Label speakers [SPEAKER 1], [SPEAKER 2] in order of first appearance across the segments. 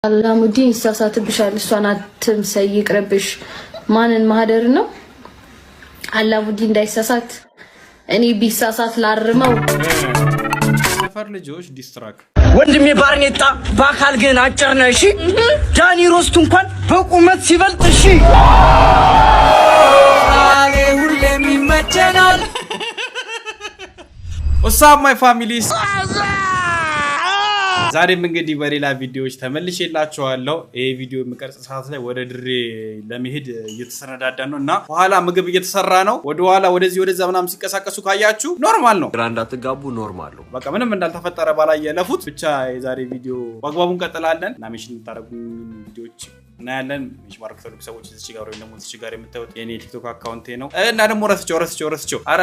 [SPEAKER 1] አላሙዲን ይሳሳትብሻል እሷን አትምሰይ ይቅርብሽ ማንን ማህደር ነው አላሙዲን እንዳይሳሳት እኔ ቢሳሳት ላርመው
[SPEAKER 2] ሰፈር ልጆች ዲስትራክ
[SPEAKER 3] ወንድሜ ባርኔጣ በአካል ግን አጭር ነው እሺ ዳኒ ሮስት እንኳን በቁመት ሲበልጥ እሺ አለ ሁሌም ይመቸናል
[SPEAKER 2] What's up my families ዛሬም እንግዲህ በሌላ ቪዲዮዎች ተመልሼላችኋለሁ ይሄ ቪዲዮ የምቀርጽ ሰዓት ላይ ወደ ድሬ ለመሄድ እየተሰናዳን ነውና በኋላ ምግብ እየተሰራ ነው ወደ ኋላ ወደዚህ ወደዛ ምናምን ሲቀሳቀሱ ካያችሁ ኖርማል ነው
[SPEAKER 4] ግራንዳ ተጋቡ ኖርማል ነው
[SPEAKER 2] በቃ ምንም እንዳልተፈጠረ ባላየ ለፉት ብቻ የዛሬ ቪዲዮ ባግባቡን ቀጥላለን እና ሜሽን ታረጉ ቪዲዮዎች እና ያለን ሚሽማር ከተሉክ ሰዎች እዚህ ጋር ወይ ደግሞ እዚህ ጋር የምታዩት የኔ ቲክቶክ አካውንቴ ነው እና ደግሞ ረስቸው አረ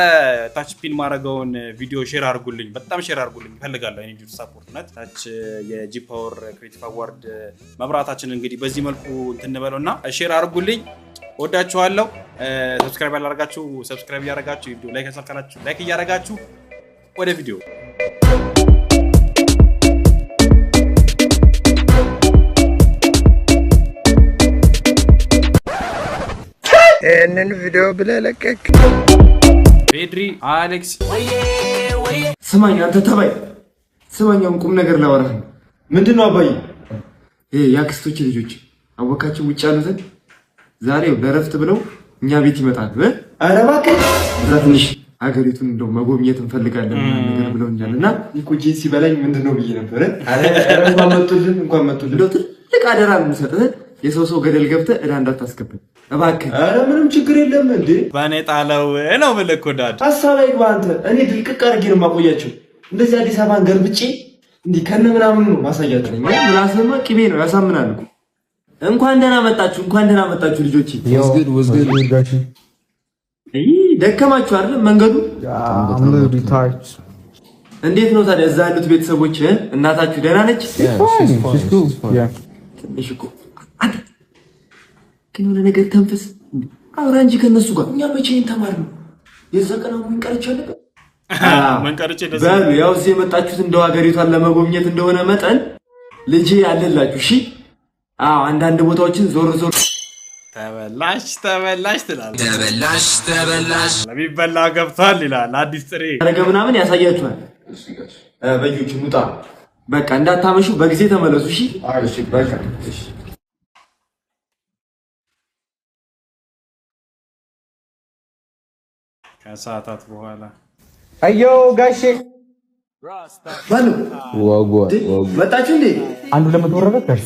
[SPEAKER 2] ታች ፒን ማረጋውን ቪዲዮ ሼር አድርጉልኝ በጣም ሼር አድርጉልኝ ፈልጋለሁ እኔ ዲዩ ሰፖርት ነት ታች የጂ ፓወር ክሬቲቭ አዋርድ መብራታችን እንግዲህ በዚህ መልኩ እንትነበለውና ሼር አድርጉልኝ ወዳችኋለሁ ሰብስክራይብ ያላረጋችሁ ሰብስክራይብ ያረጋችሁ ቪዲዮ ላይክ ያሳካላችሁ ላይክ ያረጋችሁ ወደ ቪዲዮ
[SPEAKER 5] እነን ቪዲዮ ብለለቀቅ
[SPEAKER 2] ፔድሪ አሌክስ
[SPEAKER 5] ስማኝ አንተ ተባይ ስማኝም ቁም ነገር ላወራህ ምንድነው አባዬ ያክስቶች ልጆች አወቃቸው ውጭ ያሉት ዛሬ በረፍት ብለው እኛ ቤት ይመጣሉ ኧረ እባክህ ትንሽ አገሪቱን እንደው መጎብኘት እንፈልጋለን ነገር ብለውኛልና ኢኮጂ ሲበላኝ ምንድነው ብዬ ነበር አረ እንኳን መጡልን እንደው ትልቅ አደራ እንሰጥህ የሰው ገደል ገብተህ እዳ እንዳታስከብኝ እባክህ አረ ምንም ችግር የለም እንዴ
[SPEAKER 2] ባኔ ጣለው ነው መልኮዳድ
[SPEAKER 5] ሐሳባይ ባንተ እኔ ድልቅቅ አድርጌ ነው ማቆያቸው እንደዚህ አዲስ አበባን ገርብጬ እንዴ ከነ ምናምን ነው ማሳያት ነኝ ምላስማ ቅቤ ነው ያሳምናል እንኳን ደህና መጣችሁ ልጆቼ ወዝግድ ጋሽ ደከማችሁ አይደል መንገዱ እንዴት ነው ታዲያ እዛ ያሉት ቤተሰቦች እናታችሁ ደህና ነች እሺ እኮ ግን ወለ ነገር ተንፈስ አውራ እንጂ ከነሱ ጋር እኛ መቼን ተማርነው የዘቀናው ምን ቀርቻለ
[SPEAKER 2] ምን ቀርቼ ደስ
[SPEAKER 5] ያው እዚህ የመጣችሁት እንደው ሀገሪቷን ለመጎብኘት እንደሆነ መጠን ልጄ ያለላችሁ እሺ አዎ አንዳንድ ቦታዎችን ዞር
[SPEAKER 2] ተበላሽ ለሚበላ ገብቷል ይላል አዲስ ጥሬ
[SPEAKER 5] አረገ ምናምን ያሳያችኋል በዩቹ ሙጣ በቃ እንዳታመሹ በጊዜ ተመለሱ እሺ እሺ በቃ እሺ
[SPEAKER 2] ከሰዓታት በኋላ
[SPEAKER 5] አዮ ጋሼ ማኑ ዋጓ መጣችሁ እንዴ
[SPEAKER 6] አንዱ ለምትወረበት ጋሽ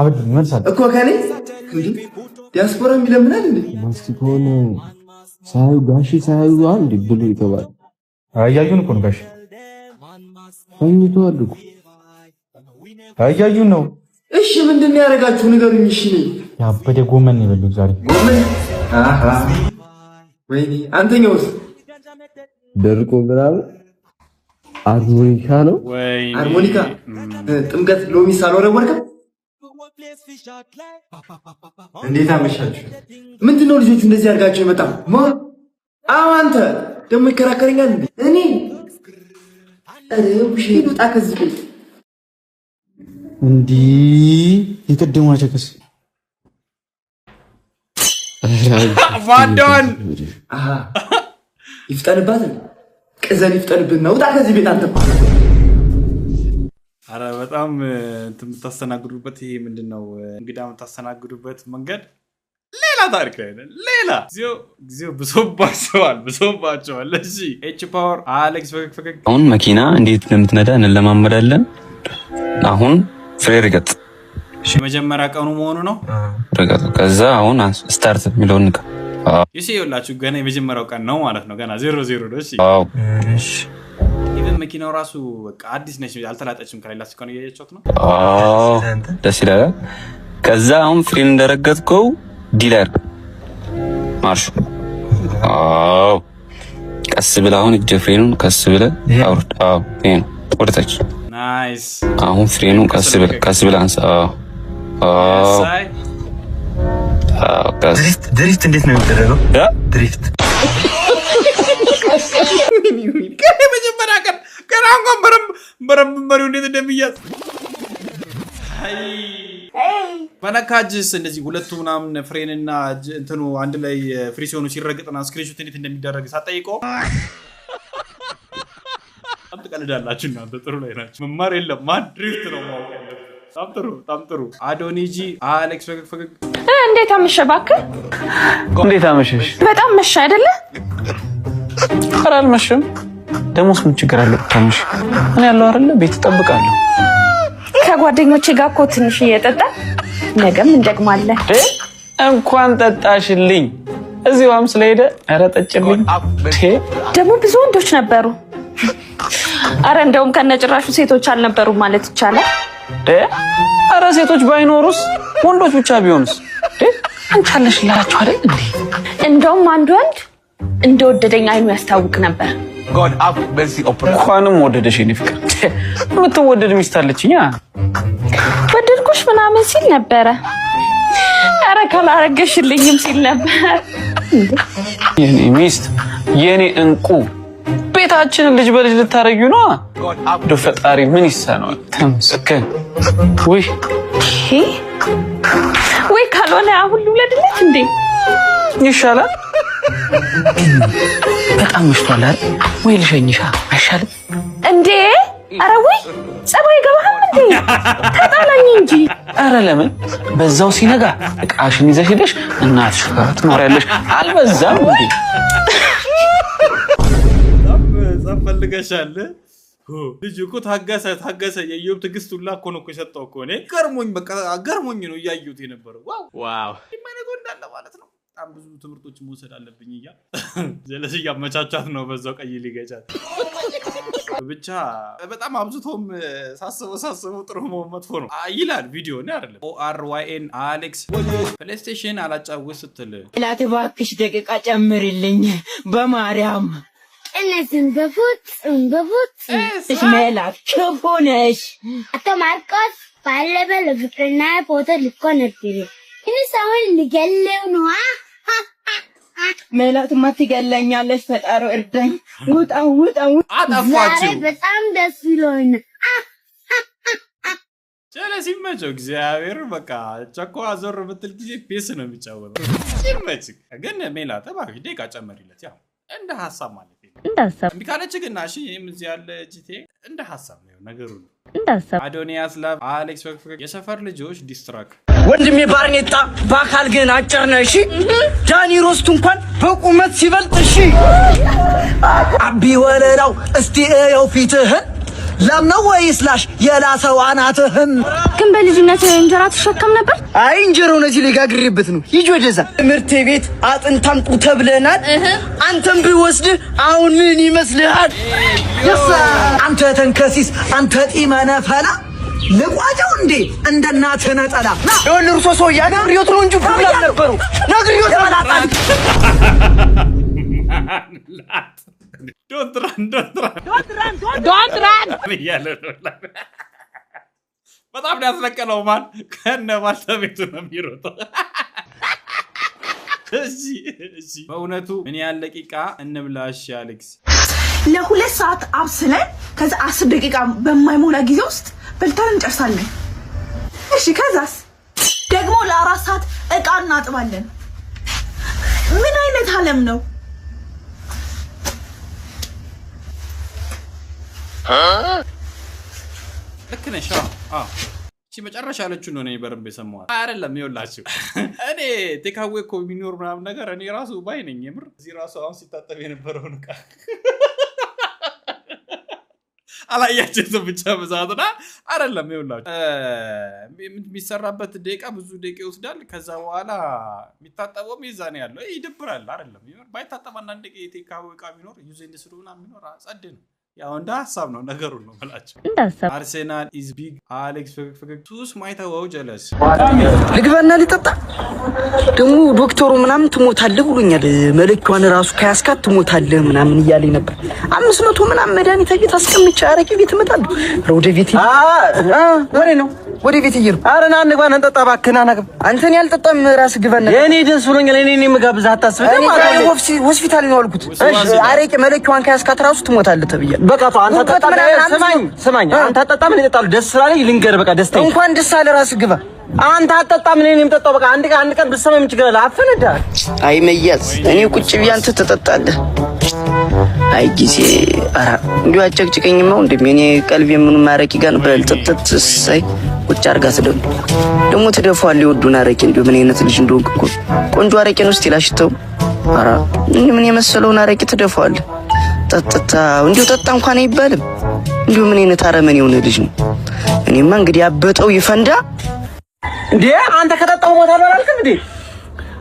[SPEAKER 6] አብድ መልሳት
[SPEAKER 5] እኮ ከኔ እንዴ ዲያስፖራ የሚለምናል እንዴ
[SPEAKER 6] ማስቲኮን ሳይ ጋሽ ሳይዩ አንድ ብሉ ይተባል አያዩን እኮ ነው ጋሽ አይቶ አድርጉ አያዩን ነው
[SPEAKER 5] እሺ ምንድነው ያረጋችሁ ንገሩኝ እሺ ነኝ
[SPEAKER 6] ያበደ ጎመን ነው የበሉት ዛሬ
[SPEAKER 5] ጎመን አሃ ወይኔ አንተኛውስ
[SPEAKER 6] ደርቆ ብራው አርሞኒካ ነው
[SPEAKER 2] ወይኔ
[SPEAKER 5] አርሞኒካ ጥምቀት ሎሚ ሳልወረወርከ እንዴት አመሻችሁ ምንድነው ልጆቹ እንደዚህ አድርጋችሁ የመጣ አንተ ደሞ ይከራከረኛል እንዴ እኔ አሬው ሺህ ጣ ከዚህ
[SPEAKER 6] እንዲ ይቀደማቸከስ
[SPEAKER 2] ዋዳን
[SPEAKER 5] አሃ ይፍጠንባት ቅዘን ይፍጠንብና ውጣ ከዚህ ቤት አንተ
[SPEAKER 2] አረ በጣም የምታስተናግዱበት ይሄ ምንድነው እንግዳ የምታስተናግዱበት መንገድ ሌላ ታሪክ አይደል ሌላ ጊዜው ብሶባቸዋል እሺ ኤች ፓወር አሌክስ ፈገግ
[SPEAKER 7] አሁን መኪና እንዴት እንደምትነዳ እንለማመዳለን አሁን ፍሬ ርገጥ
[SPEAKER 2] እሺ መጀመሪያ ቀኑ መሆኑ ነው
[SPEAKER 7] ርገጥ ከዛ አሁን ስታርት የሚለውን ንካ
[SPEAKER 2] ይላችሁ ገና የመጀመሪያው ቀን ነው ማለት ነው ገና 00 ነው እሺ
[SPEAKER 7] እሺ
[SPEAKER 2] ኢቨን መኪናው ራሱ በቃ አዲስ ነች አልተላጠችም ከሌላ ሲኮን እያያችሁት ነው
[SPEAKER 7] ደስ ይላል ከዛ አሁን ፍሬን እንደረገጥከው ዲለር ማርሽ ቀስ ብለህ አሁን እጅ ፍሬኑን ቀስ ብለህ አውርድ ይሄ ነው ወደታች
[SPEAKER 2] ናይስ
[SPEAKER 7] አሁን ፍሬኑን ቀስ ብለህ አንሳ
[SPEAKER 5] ድሪፍት እንዴት ነው የሚደረገው ድሪፍት
[SPEAKER 2] መጀመሪያ ቀን ገና እንኳን በረም መሪው እንዴት እንደሚያዝ አይ በነካጅስ እንደዚህ ሁለቱ ምናምን ፍሬንና እንትኑ አንድ ላይ ፍሪ ሲሆኑ ሲረግጥና ስክሪንሾት እንዴት እንደሚደረግ ሳጠይቀው አንተ ቀልዳላችሁ እናንተ ጥሩ ላይ ናችሁ መማር የለም ማድሪፍት ነው ማወቅ ያለብህ በጣም ጥሩ አዶኒጂ አሌክስ ፈገግ
[SPEAKER 1] እንዴት አመሸባክ
[SPEAKER 7] እንዴት አመሸሽ
[SPEAKER 1] በጣም መሸ አይደለ
[SPEAKER 7] ቀራል መሸም ደሞስ ምን ችግር አለው ታምሽ እኔ ያለው አይደለ ቤት ተጠብቃለሁ
[SPEAKER 1] ከጓደኞቼ ጋር እኮ ትንሽ እየጠጣ ነገም እንደግማለን
[SPEAKER 7] እንኳን ጠጣሽልኝ እዚህም ስለሄደ ኧረ ጠጭልኝ
[SPEAKER 1] ደግሞ ብዙ ወንዶች ነበሩ አረ እንደውም ከነጭራሹ ሴቶች አልነበሩ ማለት ይቻላል አረ ሴቶች ባይኖሩስ ወንዶች ብቻ ቢሆንስ አንቻለሽ ላችሁ አይደል እንዴ እንደውም አንድ ወንድ እንደወደደኝ አይኑ ያስታውቅ ነበር
[SPEAKER 3] God have mercy upon us.
[SPEAKER 7] ኳንም ወደደሽ እኔ ፍቅር ምትወደድ ሚስት አለችኛ
[SPEAKER 1] ወደድኩሽ ምናምን ሲል ነበር አረ ካላረገሽልኝም ሲል ነበር
[SPEAKER 7] የኔ ሚስት የኔ እንቁ ቤታችንን ልጅ በልጅ ልታረጊው ነው ዶ ፈጣሪ ምን ይሳነዋል ተመስገን
[SPEAKER 1] ወይ ካልሆነ አሁን ልውለድለት እንዴ
[SPEAKER 7] ይሻላል በጣም መሽቷል አይደል ወይ ልሸኝሻ አይሻልም
[SPEAKER 1] እንዴ አረ ወይ ጸባይ ገባህም እንዴ ተጣላኝ እንጂ
[SPEAKER 7] አረ ለምን በዛው ሲነጋ እቃሽን ይዘሽ ሄደሽ እናትሽ ጋር ትኖሪያለሽ አልበዛም እንዴ
[SPEAKER 2] ፈልገሻል ልጅ እኮ ታገሰ የዮብ ትግስቱላ እኮ ነው የሰጠው እኮ እኔ ገርሞኝ ነው ያዩት የነበረው ዋው የማይነው እንዳለ ማለት ነው በጣም ብዙ ትምህርቶች መውሰድ አለብኝ ጀለስ ያመቻቻት ነው በዛው ቀይ ሊገጫት ብቻ በጣም አብዝቶም ሳስበው ጥሩ መጥፎ ነው ይላል ቪዲዮ ነው አይደለም ORYN አሌክስ ፕሌይስቴሽን አላጫውስ ስትል
[SPEAKER 3] ላቴ ባክሽ ደቂቃ ጨምርልኝ በማርያም
[SPEAKER 4] እነዚህን በፉት
[SPEAKER 3] እሽ ሜላት ክፉ ነሽ
[SPEAKER 4] አቶ ማርቆስ ባለፈው ለፍቅርና ፎቶ ልኮ ነበር እኔ ሰውን ልገለው ነው
[SPEAKER 3] ሜላት ማትገለኛለሽ ፈጣሪ እርዳኝ ውጣ
[SPEAKER 2] አጣፋችሁ
[SPEAKER 4] በጣም ደስ ይሎኝ
[SPEAKER 2] ጀለስ ይመቸው እግዚአብሔር በቃ ቸኮ አዘር ብትል ጊዜ ፔስ ነው የሚጫወተው ይመችክ ግን ሜላት እባክህ ደቂቃ ጨምሪለት ያው እንደ ሐሳብ ማለት
[SPEAKER 1] እንዳሰብ
[SPEAKER 2] ቢካለች ግን እሺ እዚህ ያለ ጂቴ እንደ ሐሳብ ነው ነገሩ አዶኒያስ ላቭ አሌክስ ፈክፈክ የሰፈር ልጆች ዲስትራክ
[SPEAKER 3] ወንድሜ ባርኔጣ በአካል ግን አጭር ነህ እሺ ዳኒ ሮስት እንኳን በቁመት ሲበልጥ እሺ አቢ ወለላው እስቲ እየው ፊትህን ለምነው ወይስ ላሽ የላሰው አናትህን
[SPEAKER 1] ግን በልጅነት እንጀራ ተሸከም ነበር
[SPEAKER 3] አይ እንጀራው ነዚህ ለጋግሬበት ነው ሂጅ ወደዛ ትምህርት ቤት አጥንታንቁ ተብለናል አንተም ቢወስድ አሁን ምን ይመስልሃል አንተ ተንከሲስ አንተ ጢመነ ፈላ ለቋጫው እንዴ እንደናተ ነጠላ ለወልርሶ ሰው ያግሪዮት ነው እንጂ ብላ ነበሩ ነግሪዮት ተላጣል
[SPEAKER 2] Don't run. በጣም ያስለቀለው ማን ከነ ባልተቤቱ ነው የሚሮጠው እሺ በእውነቱ ምን ያህል ደቂቃ እንብላሽ አሌክስ
[SPEAKER 8] ለሁለት ሰዓት አብስለን ከዛ 10 ደቂቃ በማይሞላ ጊዜ ውስጥ በልተን እንጨርሳለን እሺ ከዛስ ደግሞ ለ4 ሰዓት እቃ እናጥባለን ምን አይነት ዓለም ነው
[SPEAKER 2] ልክ ነሽ እሺ መጨረሻ ያለችው ነው እኔ በረም በሰማው አይደለም ይወላችሁ እኔ ቴካዌ እኮ የሚኖር ምናምን ነገር እኔ ራሱ ባይ ነኝ የምር እዚህ ራሱ አሁን ሲታጠብ የነበረው ንቃ አላያችሁትም ብቻ በዛትና አይደለም ይወላችሁ የሚሰራበት ደቂቃ ብዙ ደቂቃ ይወስዳል ከዛ በኋላ የሚታጠበው ሚዛን ያለው ይደብራል አይደለም ይመር ባይታጠባና አንድ ደቂቃ ቴካዌ እቃ ቢኖር ዩዝ ኤንድ ስሩና ቢኖር ጸድ ነው ያው እንደ ሐሳብ ነው ነገሩ ነው ማለት አርሴናል ኢዝ ቢግ አሌክስ ፈገግ ቱስ ማይታው ጀለስ
[SPEAKER 3] ልግባና ሊጠጣ ደሞ ዶክተሩ ምናምን ትሞታለህ ብሎኛል መልእክቷን ራሱ ከያስካት ትሞታለህ ምናምን ይያለኝ ነበር 500 ምናምን መድኃኒት ቤት አስቀምጬ አረቂ ቤት እመጣለሁ ወደ ቤት ወሬ ነው ወደ ቤት እየሄድኩ።
[SPEAKER 5] ኧረ ና እንግባ፣ ና እንጠጣ እባክህ፣ ና ግባ።
[SPEAKER 3] አንተን ያልጠጣም ራስ ግባና።
[SPEAKER 5] የኔ ደስ ብሎኛል። እኔ የምጋብዝህ አታስብ።
[SPEAKER 3] ሆስፒታል ነው ያልኩት። እሺ አረቄ መለኪዋን ከያዝካት ራሱ ትሞታለህ ተብያለሁ። በቃ አንተ ጠጣ። ስማኝ፣ አንተ ጠጣ። ምን ይጠጣሉ? ደስ ስላለኝ ልንገር፣ በቃ ደስተኛ። እንኳን ደስ አለ ራስ ግባ። አንተ አጠጣ። ምን እኔ የምጠጣው በቃ አንድ ቀን ብትሰማ ምን ችግር አለ? አፈነዳ። አይ መያዝ እኔ ቁጭ ብዬ አንተ ትጠጣለህ። አይ ጊዜ አራ እንዲሁ አጨቅጭቀኝማ ወንድሜ። እኔ ቀልቤ ምኑ ማረቂ ጋር በል ጥጥት ሳይ ቁጭ አርጋ ደግሞ ትደፋዋለህ። ይወዱን አረቂ እንዲሁ ምን አይነት ልጅ እንደሆንክ እኮ ቆንጆ አረቂ ነው እስቲ ላሽተው። አራ ምን የመሰለውን አረቂ ትደፋዋለህ። ጠጥታ እንዲሁ ጠጣ እንኳን አይባልም። እንዲሁ ምን አይነት አረመኔ የሆነ ልጅ ነው። እኔማ እንግዲህ አበጠው ይፈንዳ
[SPEAKER 5] እንዴ። አንተ ከጠጣው ሞታል አላልክም እንዴ?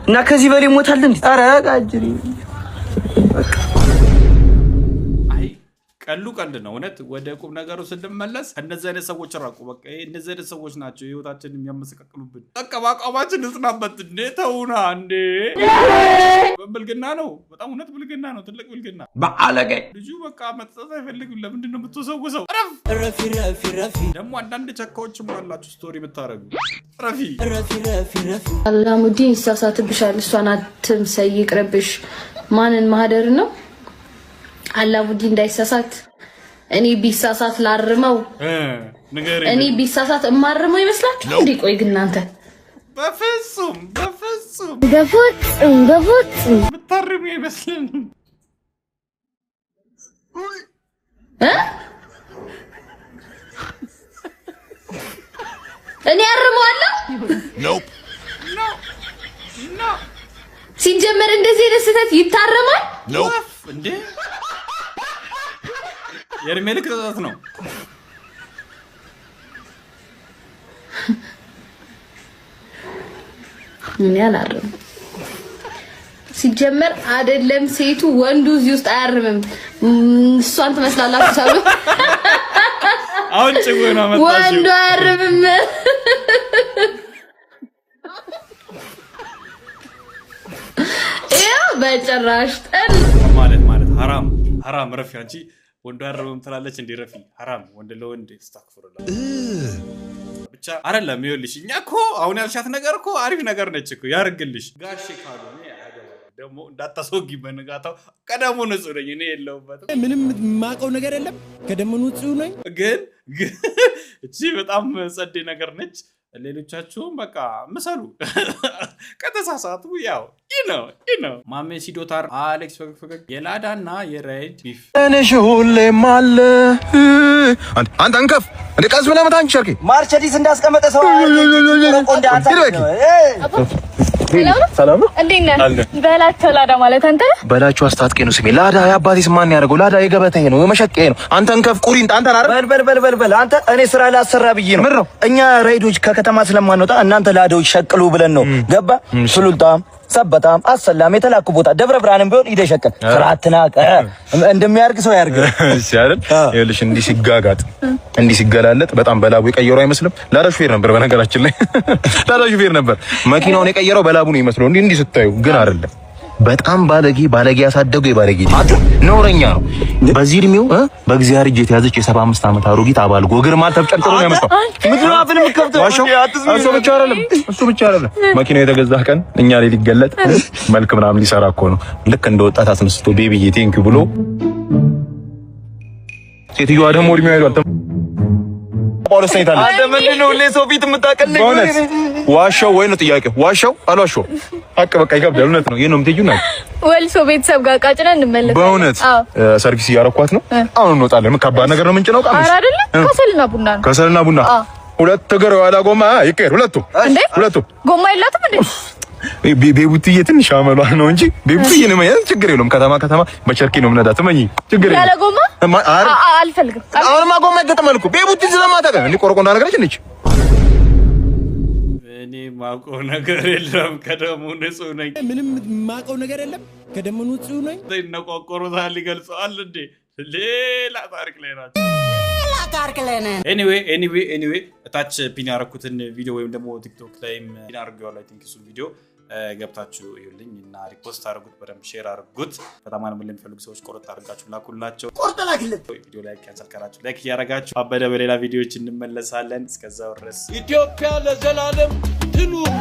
[SPEAKER 3] እና ከዚህ በላይ ሞታል እንዴ? አረ ጋጅሪ
[SPEAKER 2] ቀሉ ቀልድ ነው። እውነት ወደ ቁም ነገሩ ስንመለስ እነዚህ አይነት ሰዎች ራቁ። በቃ እነዚህ አይነት ሰዎች ናቸው ህይወታችንን የሚያመሰቃቅሉብን። በቃ በአቋማችን እንጽናበት እንዴ። ተውና እንዴ። ብልግና ነው በጣም እውነት ብልግና ነው። ትልቅ ብልግና በአለገ ልጁ በቃ መጥተት አይፈልግም። ለምንድን ነው የምትወሰውሰው? ረፊ ደግሞ አንዳንድ ቸካዎችም አላችሁ ስቶሪ የምታረጉ ረፊ
[SPEAKER 1] አላሙዲን ይሳሳትብሻል። እሷን አትምሰይ፣ ይቅርብሽ። ማንን ማህደር ነው አላሙዲ እንዳይሳሳት። እኔ ቢሳሳት ላርመው። እኔ ቢሳሳት እማርመው ይመስላችሁ እንዴ? ቆይ ግን እናንተ
[SPEAKER 2] በፍጹም ምታርሙ ይመስልን
[SPEAKER 1] እኔ አርመዋለሁ?
[SPEAKER 2] ኖ
[SPEAKER 1] ሲጀመር እንደዚህ አይነት ስህተት ይታረማል
[SPEAKER 2] እንዴ? የእድሜ ልክ ተዛት ነው።
[SPEAKER 1] ምን ያላርም ሲጀመር አይደለም። ሴቱ ወንዱ እዚህ ውስጥ አያርምም። እሷን ትመስላላችሁ ሳሉ
[SPEAKER 2] አሁን ጭጉና መጣችሁ።
[SPEAKER 1] ወንዱ አያርምም። ያው በጭራሽ ጠል
[SPEAKER 2] ማለት ሐራም ረፊ። አንቺ ወንዱ አያርምም ትላለች እንዴ? ረፊ ሐራም ወንድ ለወንድ ተስተክፍሩላ ብቻ አይደለም። ይኸውልሽ እኛ እኮ አሁን ያልሻት ነገር እኮ አሪፍ ነገር ነች እኮ ያርግልሽ። ጋሼ ካልሆነ ደግሞ እንዳታስወጊ በንጋታው ቀደሙ ንጹህ ነኝ እኔ የለሁበትም።
[SPEAKER 9] ምንም ማቀው ነገር የለም ከደሙ ንጹህ ነኝ።
[SPEAKER 2] ግን እቺ በጣም ጸዴ ነገር ነች። ሌሎቻችሁም በቃ ምሰሉ ከተሳሳቱ ያው ነው ማሜ ሲዶታር አሌክስ ፈገግ የላዳና የራይድ ቢፍ
[SPEAKER 6] እኔሽ ሁሌም አለ አንተ አንከፍ እንደ ቀስ ብለህ መታን ቸርኪ
[SPEAKER 3] ማርቸዲስ እንዳስቀመጠ ሰው
[SPEAKER 1] ሰላም ነው። እንዴት ነህ? በላቸው ላዳ ማለት አንተ
[SPEAKER 6] በላቸው አስታጥቄ ነው ስሜ። ላዳ የአባቴ ስም ማን ያደርገው? ላዳ የገበታዬ ነው የመሸቀዬ ነው። አንተ እንከፍ ቁሪንት አንተ አረ
[SPEAKER 3] በል አንተ እኔ ስራ ላሰራ ብዬ ነው። እኛ ራይዶች ከከተማ ስለማንወጣ እናንተ ላዳዎች ሸቅሉ ብለን ነው። ገባ ሱሉልታም ሰበታም አሰላም የተላኩ ቦታ ደብረ ብርሃንም ቢሆን ይደሸቀል ስራትና እንደሚያርግ ሰው ያርግ።
[SPEAKER 6] እሺ አይደል? ይኸውልሽ እንዲህ ሲጋጋጥ እንዲህ ሲገላለጥ በጣም በላቡ የቀየረው አይመስልም? ላዳ ሹፌር ነበር በነገራችን ላይ ላዳ ሹፌር ነበር። መኪናውን የቀየረው በላቡ ነው ይመስለው እንዲህ ስታዩ፣ ግን አይደለም። በጣም ባለጌ ያሳደገው የባለጌ ኖረኛ ነው። በዚህ እድሜው በእግዚአብሔር እጅ የተያዘች የ75 ዓመት አሮጊት አባል ጎግር ማለት ተጨርጭሮ ነው ያመጣው። ምድር አፍንም ከፍተው እሱ ብቻ አይደለም መኪናው የተገዛህ ቀን እኛ ላይ ሊገለጥ መልክ ምናምን ሊሰራ እኮ ነው። ልክ እንደ ወጣት አስነስቶ ቤቢዬ ቴንኪው ብሎ ሴትዮዋ ደግሞ እድሜዋ ሄዷል። ጳውሎስ ታይታለች።
[SPEAKER 3] አንተ ምንድነው ለሰው ፊት የምታቀልኝ?
[SPEAKER 6] ዋሻው ወይ ነው ጥያቄው? ዋሻው አልዋሻው ሀቅ በቃ ይከብዳል። እውነት ነው። ይሄ ነው የምትይው ነው።
[SPEAKER 1] ወልሶ ቤተሰብ ጋር ቃጭና እንመለስ።
[SPEAKER 6] በእውነት ሰርቪስ እያረኳት ነው። አሁን እንወጣለን። ከባድ ነገር ነው። ምንጭ ነው ቃል
[SPEAKER 1] አረ አይደለም። ከሰልና ቡና
[SPEAKER 6] ሁለት እግር ዋላ ጎማ ይቀር። ሁለቱ
[SPEAKER 1] ጎማ የላትም እንዴ?
[SPEAKER 6] ቤቡትዬ ትንሽ አመሏ ነው እንጂ ቤቡትዬ ነው ማለት ችግር የለውም። ከተማ በቸርኪ ነው ምነዳ ተመኝ ችግር የለውም። ያለ ጎማ አልፈልግም። አሁንማ ጎማ ይገጠማልኩ ቤቡት ስለማታውቅ እንዴ ቆርቆንዳ ነገርች ነች።
[SPEAKER 2] እኔ ማውቀው ነገር የለም ከደሙ ንጹህ ነኝ።
[SPEAKER 9] ምንም ማውቀው ነገር የለም ከደሙ ንጹህ ነኝ።
[SPEAKER 2] ተነቋቆሩታል ይገልጻል እንዴ? ሌላ ታሪክ ላይ ናቸው። ኤኒዌይ እታች ፒን ያረኩትን ቪዲዮ ወይም ደግሞ ቲክቶክ ላይም ፒን አድርጌዋለሁ። አይ ቲንክ እሱን ቪዲዮ ገብታችሁ ይሁልኝ እና ሪፖስት አድርጉት በደንብ ሼር አድርጉት በጣም አንመለ የሚፈልጉ ሰዎች ቆርጥ አድርጋችሁ ላኩላቸው
[SPEAKER 3] ቆርጥ ላክለት
[SPEAKER 2] ቪዲዮ ላይክ ያንሰልከራችሁ ላይክ ያረጋችሁ አበደ በሌላ ቪዲዮዎች እንመለሳለን እስከዛው ድረስ
[SPEAKER 9] ኢትዮጵያ ለዘላለም ትኑር